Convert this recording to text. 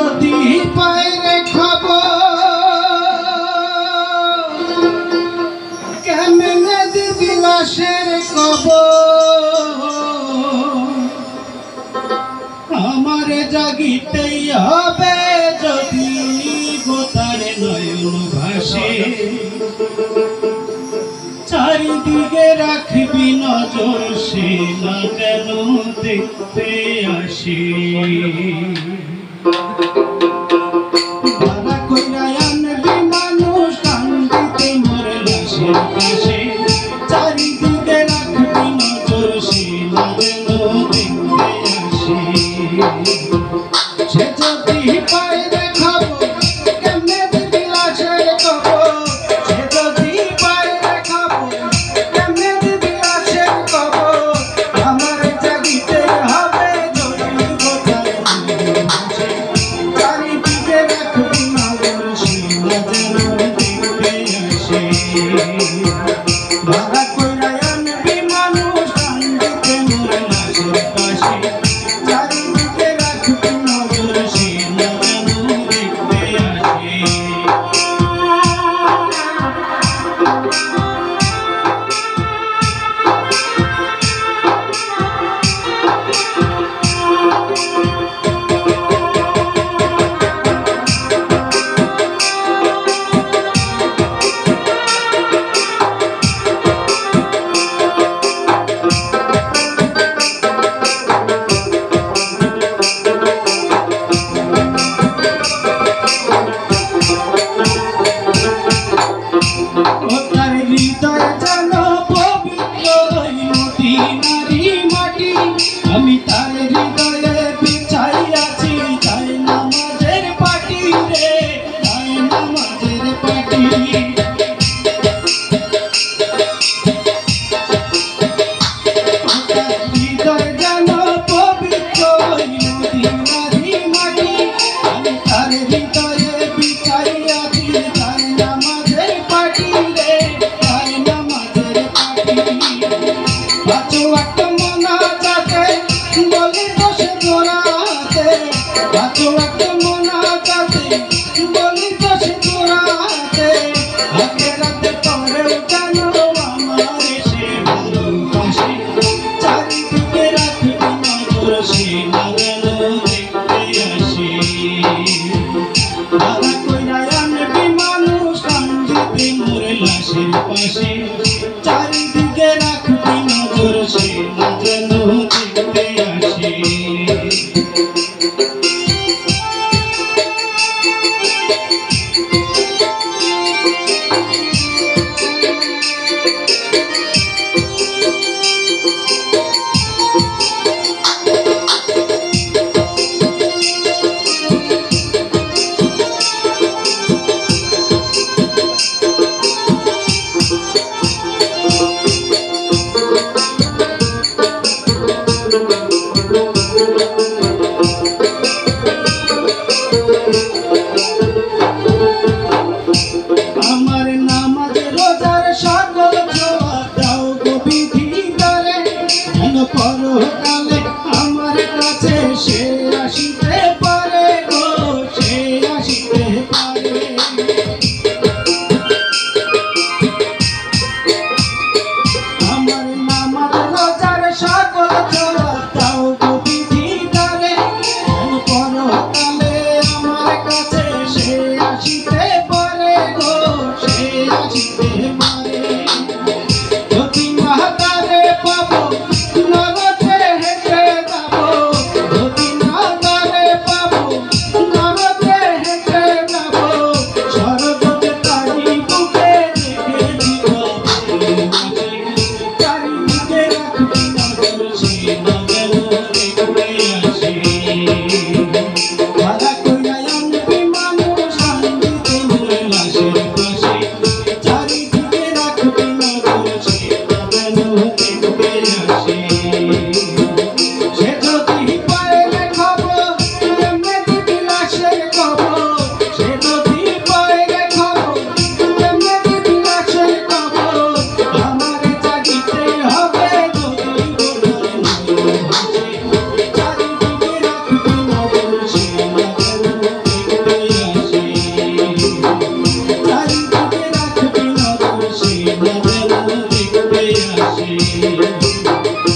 যদি পায়রে খবর কেমনে দিবি লাশের কবর আমারে জাগিতেই হবে যদি গোতারে নয়ন ভাসে চারিদিকে রাখবি নজর সে না যেন দেখতে আসে ভাড়া কইরা আনবি মানুষ কান্দিতে মরে লাশের পাশে চারিদিকে রাখবি নজর সে না যেন দেখতে আসে সে যদি পায়রে খাবো কেমনে দিবি লাশের খবর সে যদি পায়রে খাবো কেমনে দিবি লাশের খবর আমার জাগিতে হবে যদি গোটায় ভাসে চারিদিকে রাখবি নজর সে না যেন দেখতে আসে ভাড়া কইরা আনবি মানুষ কান্দিতে মরে লাশের পাশে চারিদিকে রাখবি নজর সে না যেন দেখতে আসে তার হৃদয় যেন পবিত্র মদিনারি মাটি আমি তার হৃদয়ে বিছাই আছি তাই নামাজের পাটি রে তাই নামাজের পাটি হৃদয় যেন পবিত্র মদিনারি মাটি আমি তার হৃদয়ে বিছাই আছি তাই নামাজের পাটি রে তাই নামাজের পাটি পাঁচো একটা মনা যাতে বলি তো সে গোড়াতে পাঁচো একটা মনা যাতে বলি তো সে গোড়াতে আগে রাতে পরেও কেন আমার সে ভালোবাসে চারিদিকে রাখবি নজর সে না যেন দেখতে আসে ভাড়া কইরা আনবি মানুষ কান্দিতে মরে লাশের পাশে চারিদিকে রাখবি নজর সে না যেন দেখতে আসে পাশে